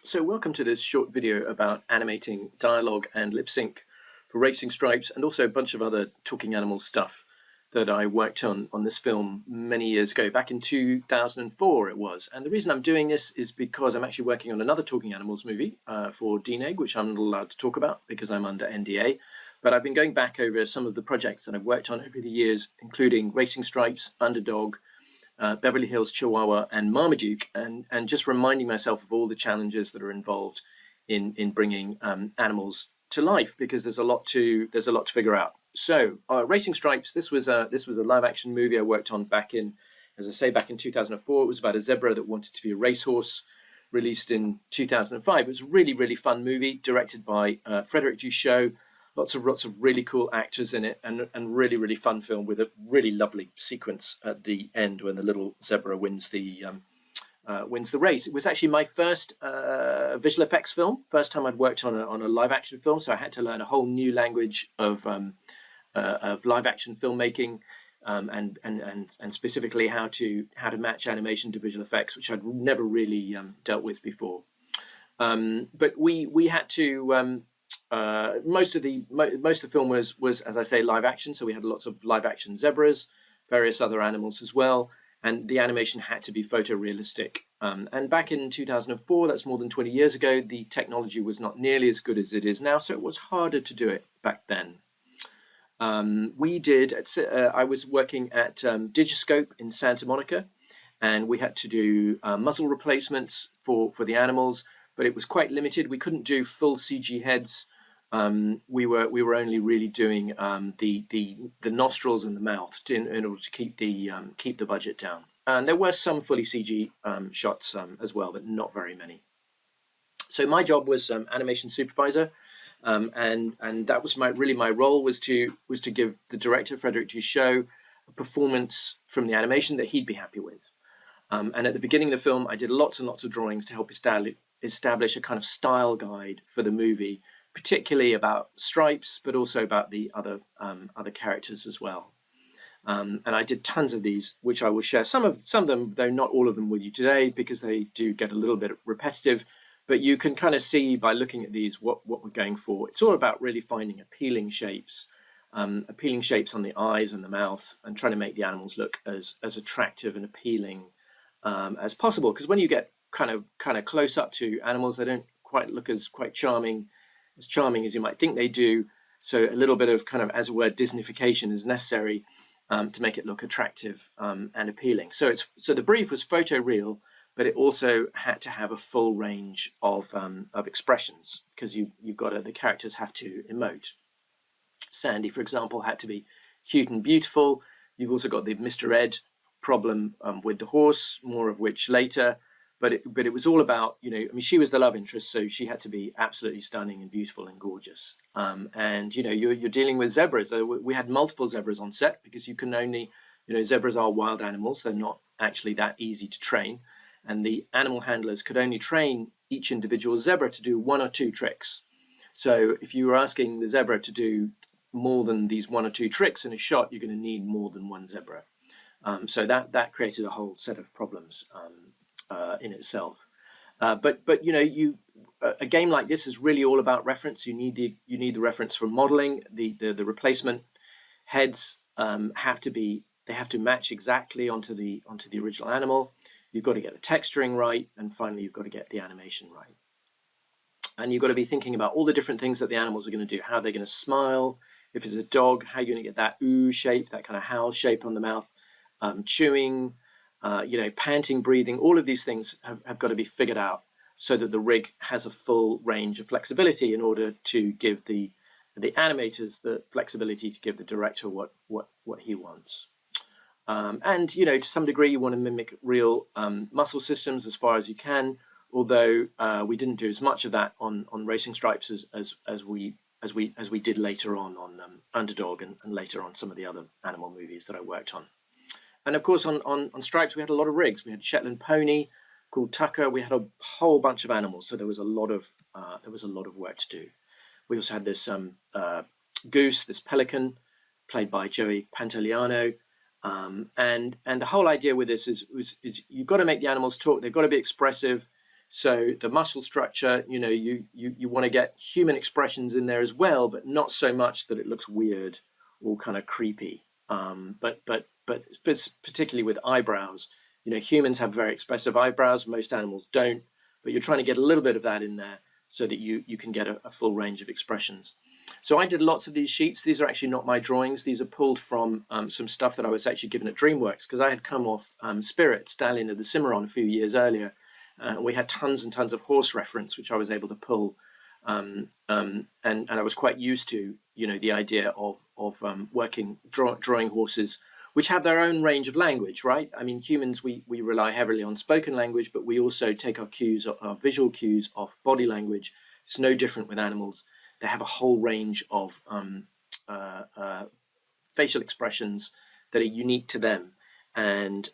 So welcome to this short video about animating dialogue and lip sync for Racing Stripes, and also a bunch of other talking animal stuff that I worked on this film many years ago, back in 2004 it was. And the reason I'm doing this is because I'm actually working on another talking animals movie for DNEG, which I'm not allowed to talk about because I'm under NDA. But I've been going back over some of the projects that I've worked on over the years, including Racing Stripes, Underdog, Beverly Hills Chihuahua, and Marmaduke, and just reminding myself of all the challenges that are involved in bringing animals to life, because there's a lot to figure out. So Racing Stripes, this was a live action movie I worked on back in, as I say, back in 2004. It was about a zebra that wanted to be a racehorse, released in 2005. It was a really fun movie, directed by Frederick Duchot. Lots of really cool actors in it, and really fun film with a really lovely sequence at the end when the little zebra wins the race. It was actually my first visual effects film, first time I'd worked on a live action film, so I had to learn a whole new language of live action filmmaking, and specifically how to match animation to visual effects, which I'd never really dealt with before. But we had to. Most of the film was, as I say, live action, so we had lots of live action zebras, various other animals as well, and the animation had to be photorealistic. And back in 2004, that's more than 20 years ago, the technology was not nearly as good as it is now, so it was harder to do it back then. I was working at Digiscope in Santa Monica, and we had to do muzzle replacements for the animals, but it was quite limited. We couldn't do full CG heads. We were only really doing the nostrils and the mouth in order to keep the budget down. And there were some fully CG shots as well, but not very many. So my job was animation supervisor, and that was my role was to give the director Frederick Duchot a performance from the animation that he'd be happy with. And at the beginning of the film, I did lots and lots of drawings to help establish a kind of style guide for the movie, particularly about Stripes, but also about the other characters as well. And I did tons of these, which I will share some of them, though not all of them, with you today, because they do get a little bit repetitive. But you can kind of see by looking at these what we're going for. It's all about really finding appealing shapes on the eyes and the mouth, and trying to make the animals look as attractive and appealing as possible. Because when you get kind of close up to animals, they don't quite look as charming as you might think they do. So a little bit of kind of, as it were, Disneyfication is necessary to make it look attractive and appealing. So the brief was photoreal, but it also had to have a full range of expressions, because the characters have to emote. Sandy, for example, had to be cute and beautiful. You've also got the Mr. Ed problem with the horse, more of which later. But it was all about, she was the love interest, so she had to be absolutely stunning and beautiful and gorgeous. And you're dealing with zebras. We had multiple zebras on set, because you can only, zebras are wild animals. They're not actually that easy to train. And the animal handlers could only train each individual zebra to do one or two tricks. So if you were asking the zebra to do more than these one or two tricks in a shot, you're going to need more than one zebra. So that created a whole set of problems in itself. But a game like this is really all about reference. You need the reference for modeling. The replacement heads have to match exactly onto the original animal. You've got to get the texturing right, and finally you've got to get the animation right. And you've got to be thinking about all the different things that the animals are going to do. How they're going to smile. If it's a dog, how you're going to get that ooh shape, that kind of howl shape on the mouth. Chewing, panting, breathing. All of these things have got to be figured out so that the rig has a full range of flexibility, in order to give the animators the flexibility to give the director what he wants. And to some degree you want to mimic real muscle systems as far as you can, although we didn't do as much of that on Racing Stripes as we did later on Underdog, and later on some of the other animal movies that I worked on. And of course on Stripes we had a lot of rigs. We had Shetland pony called Tucker. We had a whole bunch of animals, so there was a lot of work to do. We also had this goose, this pelican, played by Joey Pantoliano. And the whole idea with this is you've got to make the animals talk. They've got to be expressive. So the muscle structure, you want to get human expressions in there as well, but not so much that it looks weird or kind of creepy. But particularly with eyebrows, humans have very expressive eyebrows. Most animals don't, but you're trying to get a little bit of that in there so that you can get a full range of expressions. So I did lots of these sheets. These are actually not my drawings. These are pulled from some stuff that I was actually given at DreamWorks, because I had come off Spirit, Stallion of the Cimarron, a few years earlier. We had tons and tons of horse reference, which I was able to pull. And I was quite used to, the idea of drawing horses, which have their own range of language, right? I mean, humans, we rely heavily on spoken language, but we also take our visual cues off body language. It's no different with animals. They have a whole range of facial expressions that are unique to them. And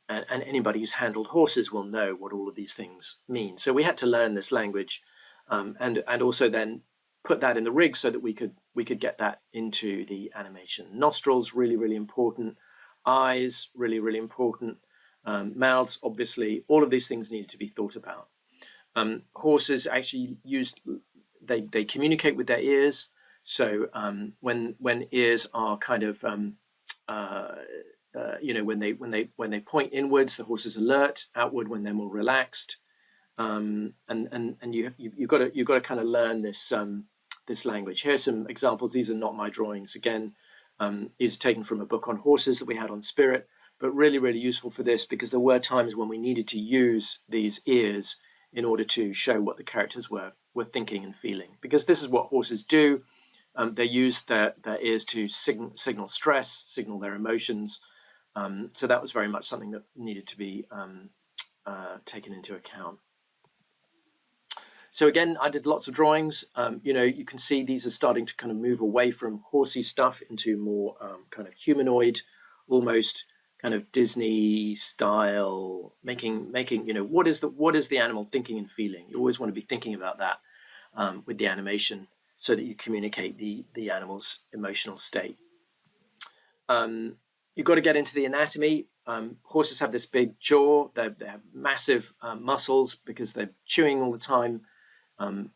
anybody who's handled horses will know what all of these things mean. So we had to learn this language, and also then put that in the rig so that we could get that into the animation. Nostrils, really, really important. Eyes, really, really important. Mouths, obviously. All of these things needed to be thought about. Horses actually they communicate with their ears. So when ears are kind of when they point inwards, the horse is alert. Outward, when they're more relaxed. And you've got to kind of learn this language. Here's some examples. These are not my drawings. Again, is taken from a book on horses that we had on Spirit, but really, really useful for this, because there were times when we needed to use these ears in order to show what the characters were thinking and feeling. Because this is what horses do. They use their ears to signal stress, signal their emotions. So that was very much something that needed to be taken into account. So again, I did lots of drawings. You can see these are starting to kind of move away from horsey stuff into more kind of humanoid, almost kind of Disney style, making what is the animal thinking and feeling. You always want to be thinking about that with the animation, so that you communicate the animal's emotional state. You've got to get into the anatomy. Horses have this big jaw. They have massive muscles because they're chewing all the time. They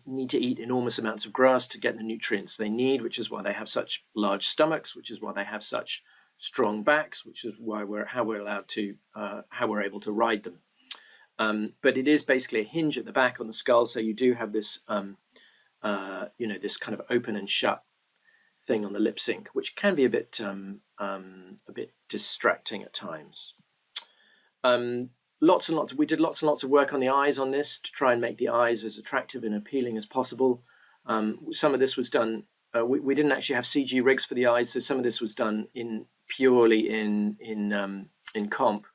need to eat enormous amounts of grass to get the nutrients they need, which is why they have such large stomachs, which is why they have such strong backs, which is why how we're able to ride them. But it is basically a hinge at the back on the skull, so you do have this this kind of open and shut thing on the lip sync, which can be a bit distracting at times. We did lots and lots of work on the eyes on this to try and make the eyes as attractive and appealing as possible. Some of this was done. We didn't actually have CG rigs for the eyes, so some of this was done purely in comp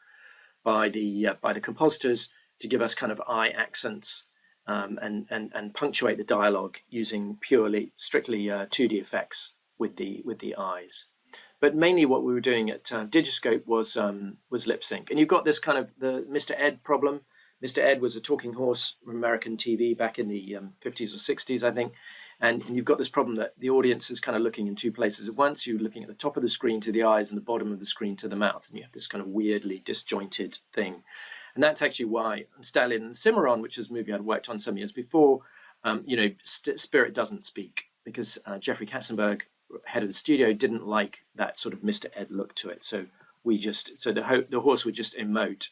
by the compositors to give us kind of eye accents and punctuate the dialogue using strictly 2D effects with the eyes. But mainly what we were doing at Digiscope was lip sync. And you've got this kind of the Mr. Ed problem. Mr. Ed was a talking horse from American TV back in the 50s or 60s, I think. And you've got this problem that the audience is kind of looking in two places at once. You're looking at the top of the screen to the eyes and the bottom of the screen to the mouth. And you have this kind of weirdly disjointed thing. And that's actually why Stallion and Cimarron, which is a movie I'd worked on some years before, Spirit doesn't speak, because Jeffrey Katzenberg, head of the studio, didn't like that sort of Mr. Ed look to it. So the horse would just emote,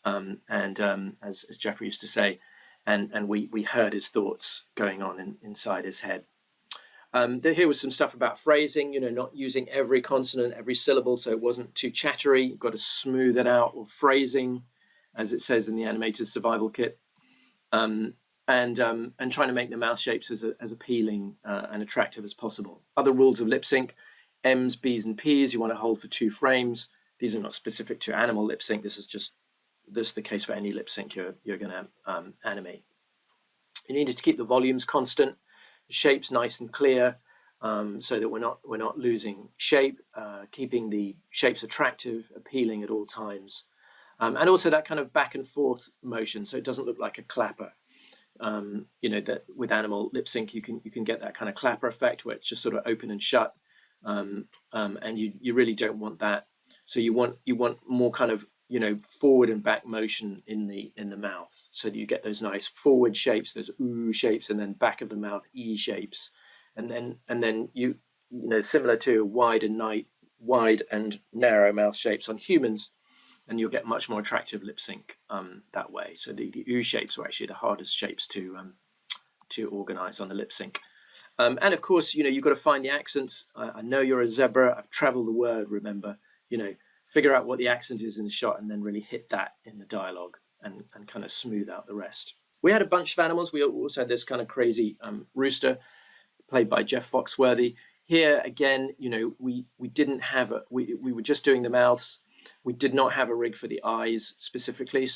as Jeffrey used to say, and we heard his thoughts going on inside his head. Here was some stuff about phrasing, not using every consonant, every syllable, so it wasn't too chattery. You've got to smooth it out, or phrasing, as it says in the animator's survival kit. And trying to make the mouth shapes as appealing and attractive as possible. Other rules of lip sync: M's, B's, and P's you want to hold for 2 frames. These are not specific to animal lip sync. This is the case for any lip sync you're going to animate. You needed to keep the volumes constant, the shapes nice and clear, so that we're not losing shape, keeping the shapes attractive, appealing at all times, and also that kind of back and forth motion, so it doesn't look like a clapper. That with animal lip sync you can get that kind of clapper effect where it's just sort of open and shut, and you really don't want that. So you want more kind of forward and back motion in the mouth, so that you get those nice forward shapes, those ooh shapes, and then back of the mouth e shapes, and then you similar to wide and narrow mouth shapes on humans, and you'll get much more attractive lip sync that way. So the ooh shapes are actually the hardest shapes to organize on the lip sync. And of course, you've got to find the accents. I know you're a zebra. I've traveled the word, remember. Figure out what the accent is in the shot and then really hit that in the dialogue and kind of smooth out the rest. We had a bunch of animals. We also had this kind of crazy rooster played by Jeff Foxworthy. Here, again, we didn't have we were just doing the mouths. We did not have a rig for the eyes specifically.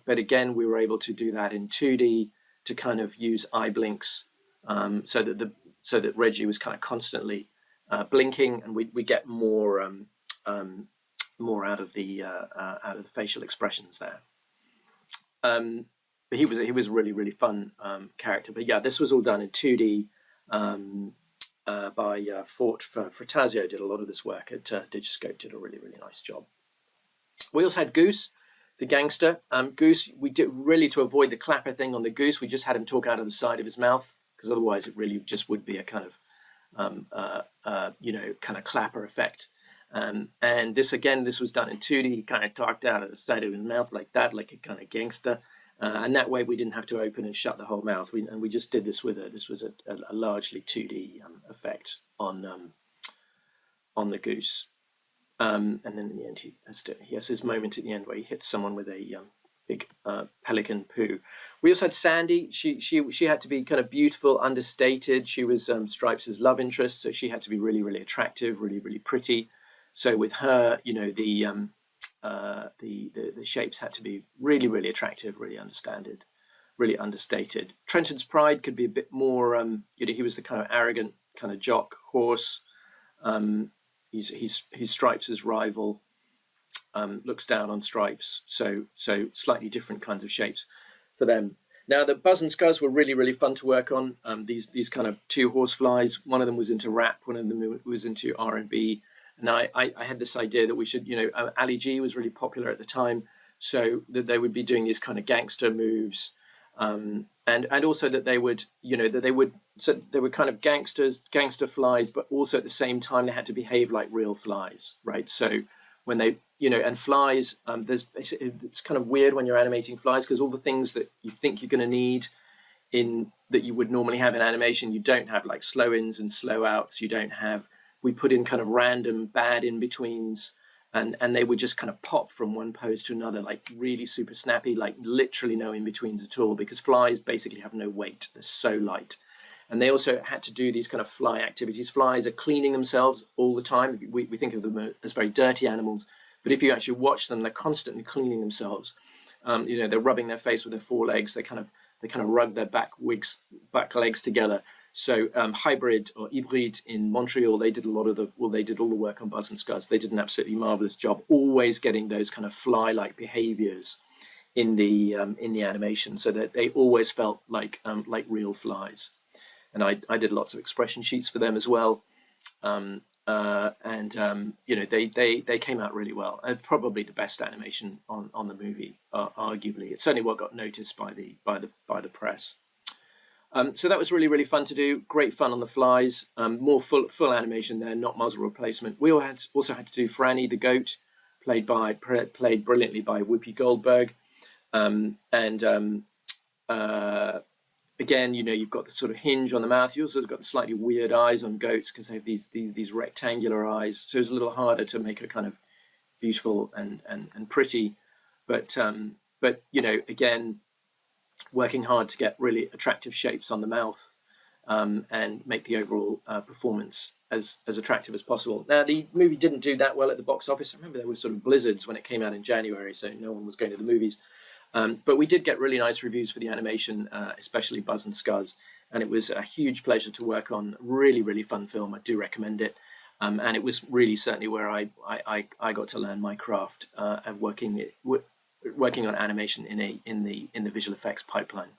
But again, we were able to do that in 2D to kind of use eye blinks so that Reggie was kind of constantly blinking, and we get more out of the facial expressions there. But he was a really, really fun character. But yeah, this was all done in 2D by Fort Fratazio. Did a lot of this work at Digiscope. Did a really, really nice job. We also had Goose, the gangster. Goose, we did really, to avoid the clapper thing on the Goose, we just had him talk out of the side of his mouth, because otherwise it really just would be a kind of kind of clapper effect. And this was done in 2D. He kind of talked out of the side of his mouth like that, like a kind of gangster. And that way we didn't have to open and shut the whole mouth. We just did this with this was a largely 2D effect on the Goose. And then in the end, he has his moment at the end where he hits someone with a big pelican poo. We also had Sandy. She had to be kind of beautiful, understated. She was Stripes' love interest, so she had to be really, really attractive, really, really pretty. So with her, the shapes had to be really, really attractive, really understated. Trenton's Pride could be a bit more. He was the kind of arrogant, kind of jock horse. He's Stripes' rival. Looks down on Stripes, so slightly different kinds of shapes for them. Now the Buzz and Scuzz were really, really fun to work on. These kind of two horseflies. One of them was into rap, one of them was into R&B. And I had this idea that we should, Ali G was really popular at the time, so that they would be doing these kind of gangster moves, and also that they would, so they were kind of gangster flies, but also at the same time they had to behave like real flies, right? So when they, and flies, it's kind of weird when you're animating flies, because all the things that you think you're going to need that you would normally have in animation, you don't have, like slow ins and slow outs. You don't have. We put in kind of random bad in-betweens, and they would just kind of pop from one pose to another, like really super snappy, like literally no in-betweens at all, because flies basically have no weight. They're so light. And they also had to do these kind of fly activities. Flies are cleaning themselves all the time. We think of them as very dirty animals, but if you actually watch them, they're constantly cleaning themselves. They're rubbing their face with their forelegs. They kind of rub their back legs together. So Hybrid or Hybrid in Montreal, they did all the work on Buzz and Scuzz. They did an absolutely marvelous job, always getting those kind of fly-like behaviors in the animation, so that they always felt like real flies. And I did lots of expression sheets for them as well, they came out really well. Probably the best animation on the movie, arguably. It's certainly what got noticed by the press. So that was really, really fun to do. Great fun on the flies. More full animation there, not muzzle replacement. We also had to do Franny the goat, played brilliantly by Whoopi Goldberg. Again, you've got the sort of hinge on the mouth. You also got the slightly weird eyes on goats, because they have these rectangular eyes. So it's a little harder to make it kind of beautiful and pretty. But again, working hard to get really attractive shapes on the mouth, and make the overall performance as attractive as possible. Now, the movie didn't do that well at the box office. I remember there were sort of blizzards when it came out in January, so no one was going to the movies. But we did get really nice reviews for the animation, especially Buzz and Scuzz, and it was a huge pleasure to work on. Really, really fun film. I do recommend it. And it was really certainly where I got to learn my craft of working on animation in the visual effects pipeline.